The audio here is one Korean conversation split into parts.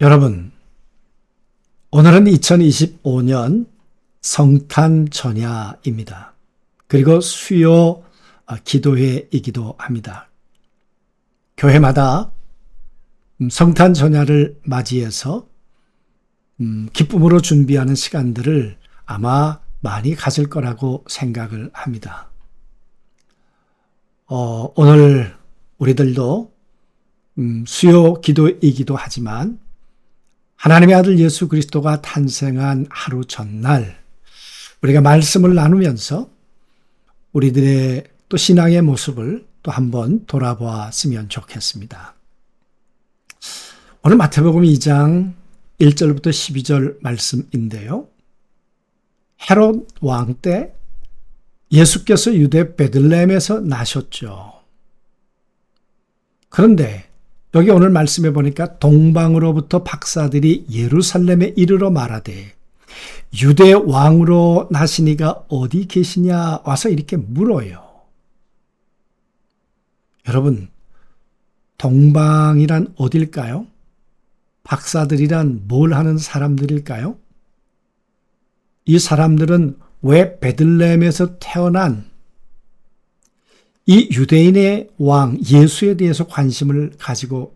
여러분, 오늘은 2025년 성탄 전야입니다. 그리고 수요 기도회이기도 합니다. 교회마다 성탄 전야를 맞이해서 기쁨으로 준비하는 시간들을 아마 많이 가질 거라고 생각을 합니다. 오늘 우리들도 수요 기도이기도 하지만 하나님의 아들 예수 그리스도가 탄생한 하루 전날 우리가 말씀을 나누면서 우리들의 또 신앙의 모습을 또 한번 돌아보았으면 좋겠습니다. 오늘 마태복음 2장 1절부터 12절 말씀인데요. 헤롯 왕 때 예수께서 유대 베들레헴에서 나셨죠. 그런데 여기 오늘 말씀해 보니까 동방으로부터 박사들이 예루살렘에 이르러 말하되 유대 왕으로 나시니가 어디 계시냐 와서 이렇게 물어요. 여러분, 동방이란 어딜까요? 박사들이란 뭘 하는 사람들일까요? 이 사람들은 왜 베들레헴에서 태어난 이 유대인의 왕 예수에 대해서 관심을 갖고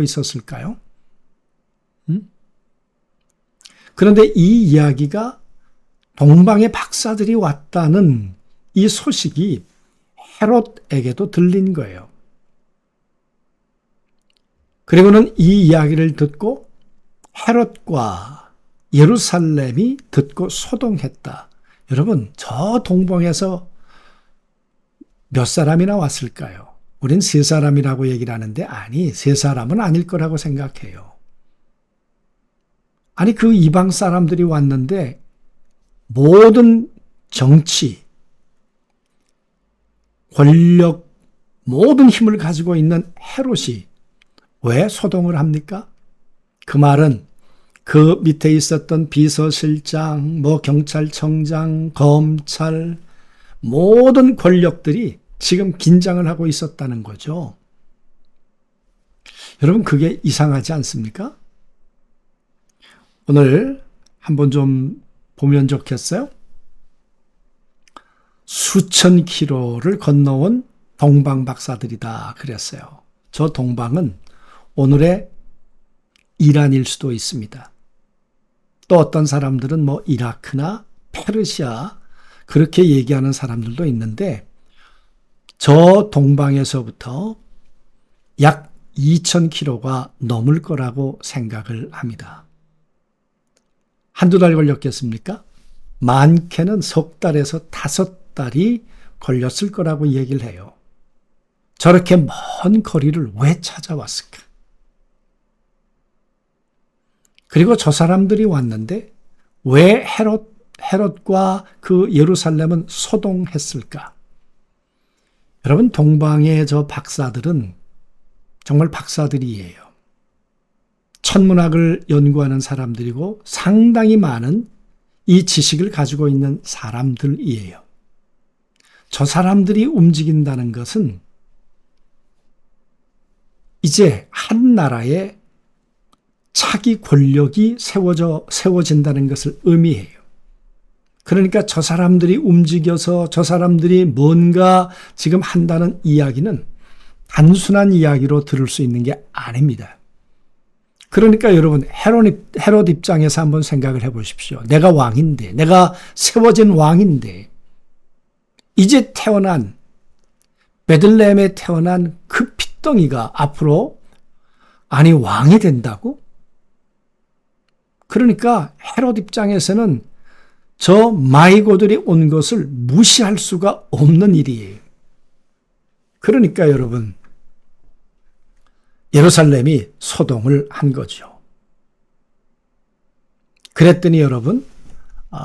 있었을까요? 그런데 이 이야기가 동방의 박사들이 왔다는 이 소식이 헤롯에게도 들린 거예요. 그리고는 이 이야기를 듣고 헤롯과 예루살렘이 듣고 소동했다. 여러분, 저 동방에서 몇 사람이나 왔을까요? 우린 세 사람이라고 얘기를 하는데 아니, 세 사람은 아닐 거라고 생각해요. 아니, 그 이방 사람들이 왔는데 모든 정치, 권력, 모든 힘을 가지고 있는 헤롯이 왜 소동을 합니까? 그 말은 그 밑에 있었던 비서실장, 경찰청장, 검찰, 모든 권력들이 지금 긴장을 하고 있었다는 거죠. 여러분, 그게 이상하지 않습니까? 오늘 한번 좀 보면 좋겠어요? 수천 킬로를 건너온 동방 박사들이다 그랬어요. 저 동방은 오늘의 이란일 수도 있습니다. 또 어떤 사람들은 이라크나 페르시아 그렇게 얘기하는 사람들도 있는데 저 동방에서부터 약 2,000km가 넘을 거라고 생각을 합니다. 한두 달 걸렸겠습니까? 많게는 석 달에서 5달이 걸렸을 거라고 얘기를 해요. 저렇게 먼 거리를 왜 찾아왔을까? 그리고 저 사람들이 왔는데 왜 헤롯과 그 예루살렘은 소동했을까? 여러분, 동방의 저 박사들은 정말 박사들이에요. 천문학을 연구하는 사람들이고 상당히 많은 이 지식을 가지고 있는 사람들이에요. 저 사람들이 움직인다는 것은 이제 한 나라에 차기 권력이 세워진다는 것을 의미해요. 그러니까 저 사람들이 움직여서 저 사람들이 뭔가 지금 한다는 이야기는 단순한 이야기로 들을 수 있는 게 아닙니다. 그러니까 여러분, 헤롯 입장에서 한번 생각을 해보십시오. 내가 왕인데, 내가 세워진 왕인데, 이제 태어난, 베들레헴에 태어난 그 핏덩이가 앞으로 왕이 된다고? 그러니까 헤롯 입장에서는 저 마이고들이 온 것을 무시할 수가 없는 일이에요. 그러니까 여러분, 예루살렘이 소동을 한 거죠. 그랬더니 여러분,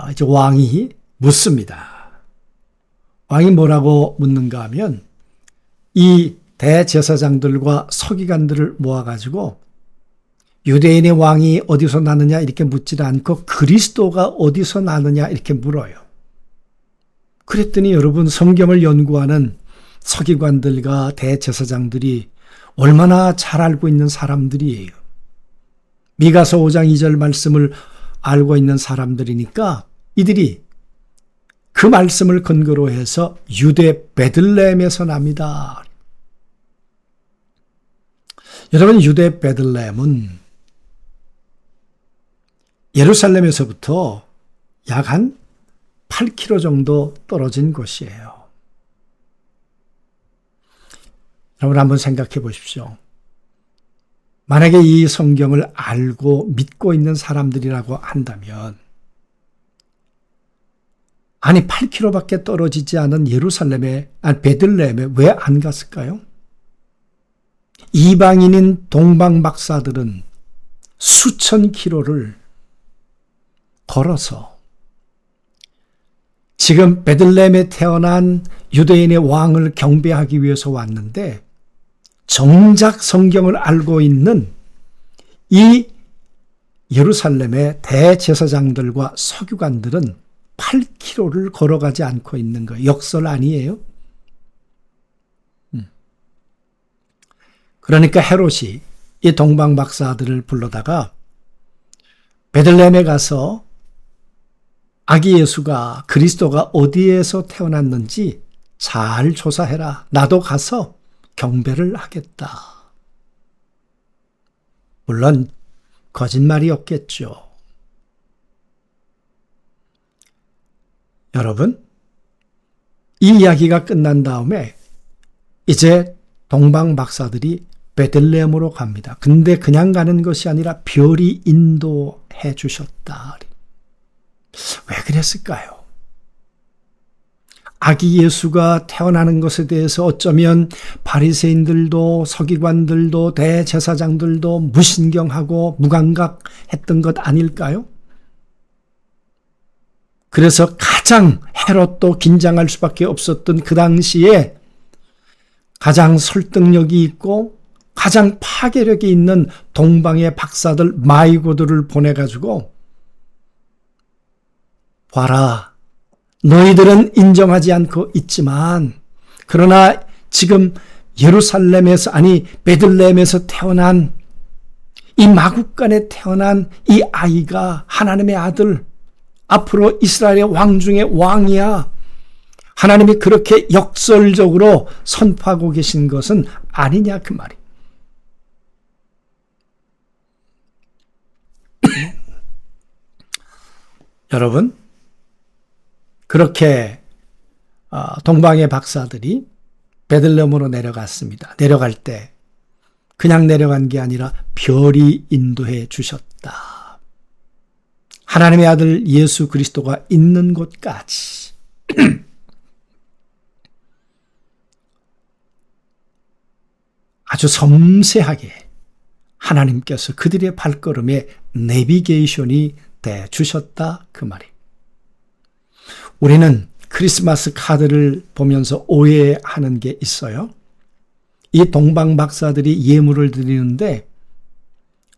이제 왕이 묻습니다. 왕이 뭐라고 묻는가 하면 이 대제사장들과 서기관들을 모아가지고 유대인의 왕이 어디서 나느냐 이렇게 묻지 않고 그리스도가 어디서 나느냐 이렇게 물어요. 그랬더니 여러분, 성경을 연구하는 서기관들과 대제사장들이 얼마나 잘 알고 있는 사람들이에요. 미가서 5장 2절 말씀을 알고 있는 사람들이니까 이들이 그 말씀을 근거로 해서 유대 베들레헴에서 납니다. 여러분, 유대 베들레헴은 예루살렘에서부터 약 한 8km 정도 떨어진 곳이에요. 여러분 한번 생각해 보십시오. 만약에 이 성경을 알고 믿고 있는 사람들이라고 한다면, 아니 8km밖에 떨어지지 않은 베들레헴에 왜 안 갔을까요? 이방인인 동방 박사들은 수천 킬로를 걸어서 지금 베들레헴에 태어난 유대인의 왕을 경배하기 위해서 왔는데, 정작 성경을 알고 있는 이 예루살렘의 대제사장들과 서기관들은 8km를 걸어가지 않고 있는 거예요. 역설 아니에요? 그러니까 헤롯이 이 동방 박사들을 불러다가 베들레헴에 가서 아기 예수가, 그리스도가 어디에서 태어났는지 잘 조사해라. 나도 가서 경배를 하겠다. 물론 거짓말이었겠죠. 여러분, 이 이야기가 끝난 다음에 이제 동방 박사들이 베들레헴으로 갑니다. 근데 그냥 가는 것이 아니라 별이 인도해 주셨다. 왜 그랬을까요? 아기 예수가 태어나는 것에 대해서 어쩌면 바리새인들도 서기관들도 대제사장들도 무신경하고 무감각했던 것 아닐까요? 그래서 가장 헤롯도 긴장할 수밖에 없었던 그 당시에 가장 설득력이 있고 가장 파괴력이 있는 동방의 박사들, 마이고들을 보내가지고, 봐라, 너희들은 인정하지 않고 있지만 그러나 지금 예루살렘에서, 아니 베들레헴에서 태어난 이 마국간에 태어난 이 아이가 하나님의 아들, 앞으로 이스라엘의 왕 중에 왕이야. 하나님이 그렇게 역설적으로 선포하고 계신 것은 아니냐, 그 말이. 여러분, 그렇게 동방의 박사들이 베들레헴으로 내려갔습니다. 내려갈 때 그냥 내려간 게 아니라 별이 인도해 주셨다. 하나님의 아들 예수 그리스도가 있는 곳까지. 아주 섬세하게 하나님께서 그들의 발걸음에 내비게이션이 돼 주셨다, 그 말이. 우리는 크리스마스 카드를 보면서 오해하는 게 있어요. 이 동방 박사들이 예물을 드리는데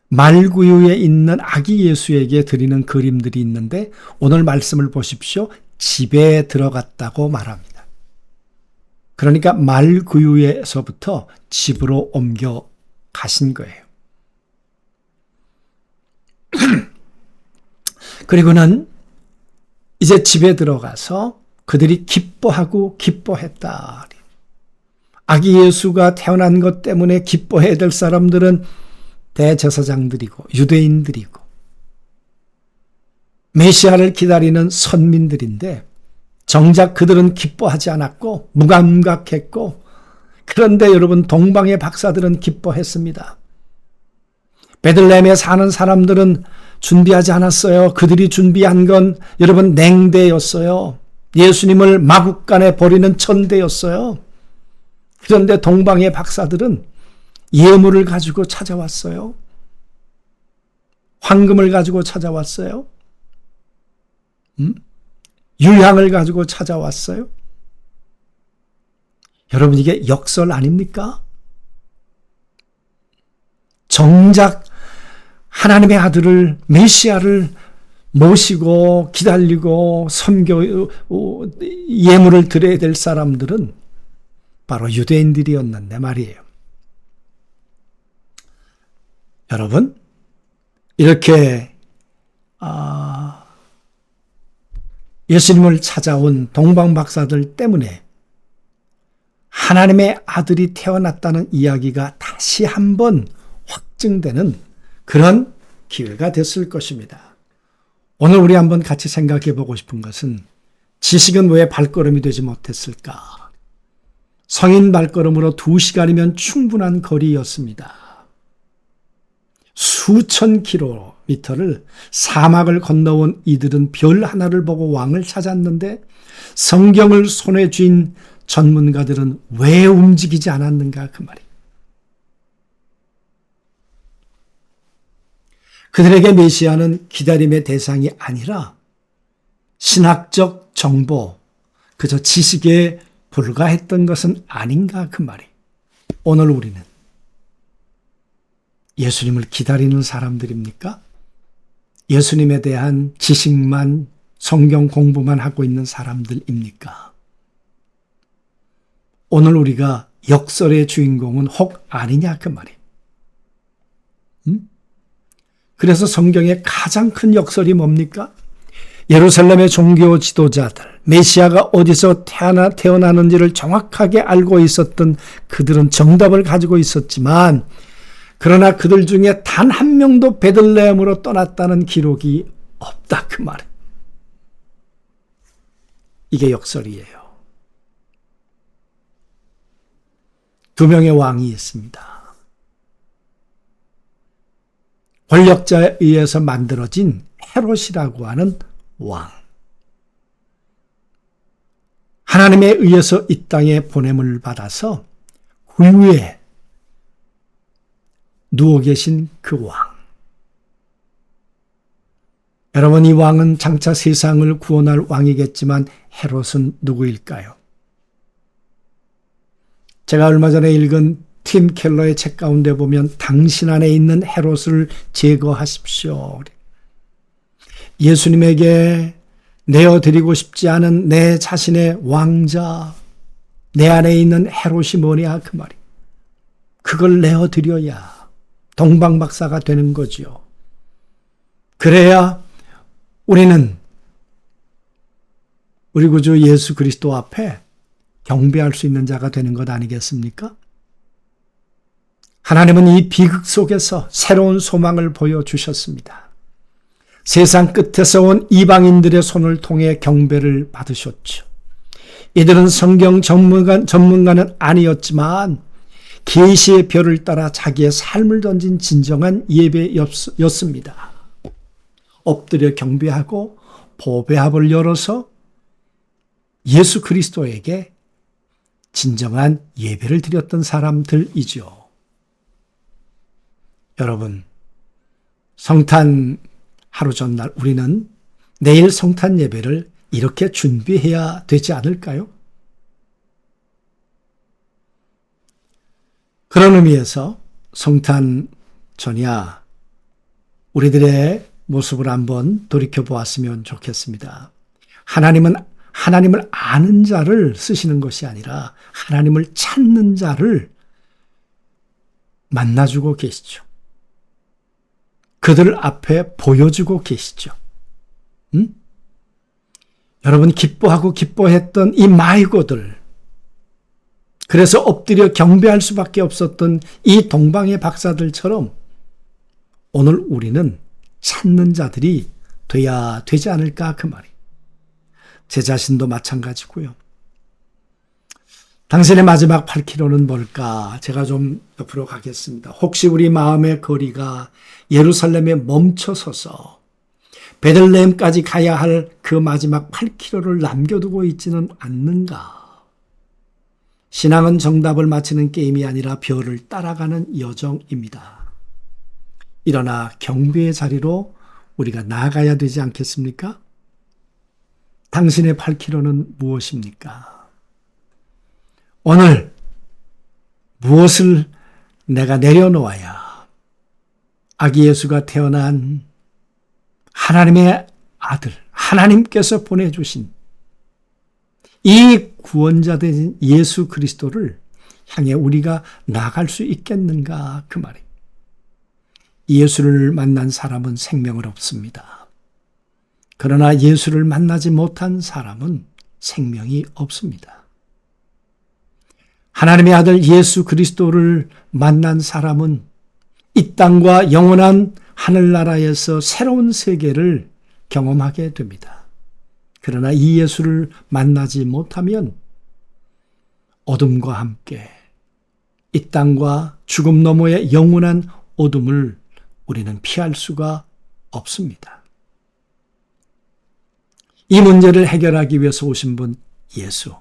말구유에 있는 아기 예수에게 드리는 그림들이 있는데, 오늘 말씀을 보십시오. 집에 들어갔다고 말합니다. 그러니까 말구유에서부터 집으로 옮겨 가신 거예요. 그리고는 이제 집에 들어가서 그들이 기뻐하고 기뻐했다. 아기 예수가 태어난 것 때문에 기뻐해야 될 사람들은 대제사장들이고 유대인들이고 메시아를 기다리는 선민들인데, 정작 그들은 기뻐하지 않았고 무감각했고, 그런데 여러분, 동방의 박사들은 기뻐했습니다. 베들레헴에 사는 사람들은 준비하지 않았어요. 그들이 준비한 건 여러분 냉대였어요. 예수님을 마국간에 버리는 천대였어요. 그런데 동방의 박사들은 예물을 가지고 찾아왔어요. 황금을 가지고 찾아왔어요. 유향을 가지고 찾아왔어요. 여러분, 이게 역설 아닙니까? 정작 하나님의 아들을, 메시아를 모시고 기다리고 예물을 드려야 될 사람들은 바로 유대인들이었는데 말이에요. 여러분, 이렇게 예수님을 찾아온 동방박사들 때문에 하나님의 아들이 태어났다는 이야기가 다시 한번 확증되는 그런 기회가 됐을 것입니다. 오늘 우리 한번 같이 생각해 보고 싶은 것은 지식은 왜 발걸음이 되지 못했을까? 성인 발걸음으로 2시간이면 충분한 거리였습니다. 수천 킬로미터를 사막을 건너온 이들은 별 하나를 보고 왕을 찾았는데 성경을 손에 쥔 전문가들은 왜 움직이지 않았는가 그 말이에요. 그들에게 메시아는 기다림의 대상이 아니라 신학적 정보, 그저 지식에 불과했던 것은 아닌가 그 말이에요. 오늘 우리는 예수님을 기다리는 사람들입니까? 예수님에 대한 지식만, 성경 공부만 하고 있는 사람들입니까? 오늘 우리가 역설의 주인공은 혹 아니냐 그 말이에요. 그래서 성경의 가장 큰 역설이 뭡니까? 예루살렘의 종교 지도자들, 메시아가 어디서 태어나는지를 정확하게 알고 있었던 그들은 정답을 가지고 있었지만 그러나 그들 중에 단 한 명도 베들레헴으로 떠났다는 기록이 없다 그 말이에요. 이게 역설이에요. 2명의 왕이 있습니다. 권력자에 의해서 만들어진 헤롯이라고 하는 왕. 하나님에 의해서 이 땅에 보냄을 받아서 굴위에 누워 계신 그 왕. 여러분, 이 왕은 장차 세상을 구원할 왕이겠지만 헤롯은 누구일까요? 제가 얼마 전에 읽은 팀 켈러의 책 가운데 보면 당신 안에 있는 헤롯을 제거하십시오. 예수님에게 내어드리고 싶지 않은 내 자신의 왕자, 내 안에 있는 헤롯이 뭐냐 그 말이. 그걸 내어드려야 동방박사가 되는 거지요. 그래야 우리는 우리 구주 예수 그리스도 앞에 경배할 수 있는 자가 되는 것 아니겠습니까? 하나님은 이 비극 속에서 새로운 소망을 보여주셨습니다. 세상 끝에서 온 이방인들의 손을 통해 경배를 받으셨죠. 이들은 성경 전문가는 아니었지만 계시의 별을 따라 자기의 삶을 던진 진정한 예배였습니다. 엎드려 경배하고 보배합을 열어서 예수 그리스도에게 진정한 예배를 드렸던 사람들이죠. 여러분, 성탄 하루 전날 우리는 내일 성탄 예배를 이렇게 준비해야 되지 않을까요? 그런 의미에서 성탄 전야 우리들의 모습을 한번 돌이켜 보았으면 좋겠습니다. 하나님을 아는 자를 쓰시는 것이 아니라 하나님을 찾는 자를 만나주고 계시죠. 그들 앞에 보여주고 계시죠. 여러분, 기뻐하고 기뻐했던 이 마이고들, 그래서 엎드려 경배할 수밖에 없었던 이 동방의 박사들처럼 오늘 우리는 찾는 자들이 돼야 되지 않을까 그 말이. 제 자신도 마찬가지고요. 당신의 마지막 8km는 뭘까? 제가 좀 옆으로 가겠습니다. 혹시 우리 마음의 거리가 예루살렘에 멈춰서서 베들레헴까지 가야 할 그 마지막 8km를 남겨두고 있지는 않는가? 신앙은 정답을 맞히는 게임이 아니라 별을 따라가는 여정입니다. 일어나 경배의 자리로 우리가 나아가야 되지 않겠습니까? 당신의 8km는 무엇입니까? 오늘 무엇을 내가 내려놓아야 아기 예수가 태어난 하나님의 아들, 하나님께서 보내주신 이 구원자 된 예수 그리스도를 향해 우리가 나아갈 수 있겠는가 그 말이에요. 예수를 만난 사람은 생명을 얻습니다. 그러나 예수를 만나지 못한 사람은 생명이 없습니다. 하나님의 아들 예수 그리스도를 만난 사람은 이 땅과 영원한 하늘나라에서 새로운 세계를 경험하게 됩니다. 그러나 이 예수를 만나지 못하면 어둠과 함께 이 땅과 죽음 너머의 영원한 어둠을 우리는 피할 수가 없습니다. 이 문제를 해결하기 위해서 오신 분 예수.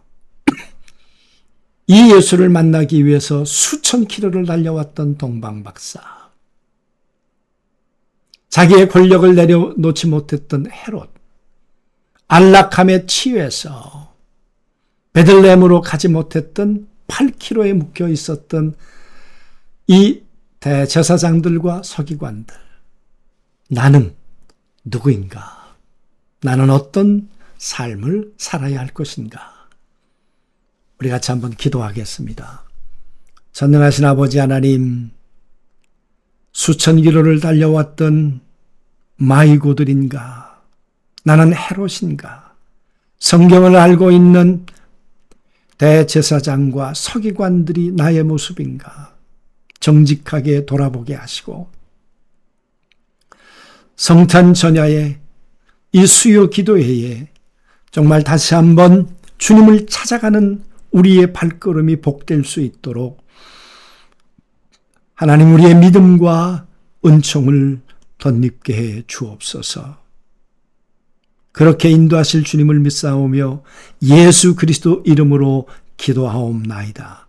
이 예수를 만나기 위해서 수천 킬로를 달려왔던 동방박사. 자기의 권력을 내려놓지 못했던 헤롯. 안락함에 취해서 베들레헴으로 가지 못했던 8km에 묶여 있었던 이 대제사장들과 서기관들. 나는 누구인가? 나는 어떤 삶을 살아야 할 것인가? 우리 같이 한번 기도하겠습니다. 전능하신 아버지 하나님, 수천 킬로를 달려왔던 마이고들인가? 나는 헤롯인가? 성경을 알고 있는 대제사장과 서기관들이 나의 모습인가? 정직하게 돌아보게 하시고 성탄 전야에 이 수요 기도회에 정말 다시 한번 주님을 찾아가는 우리의 발걸음이 복될 수 있도록 하나님 우리의 믿음과 은총을 덧입게 해 주옵소서. 그렇게 인도하실 주님을 믿사오며 예수 그리스도 이름으로 기도하옵나이다.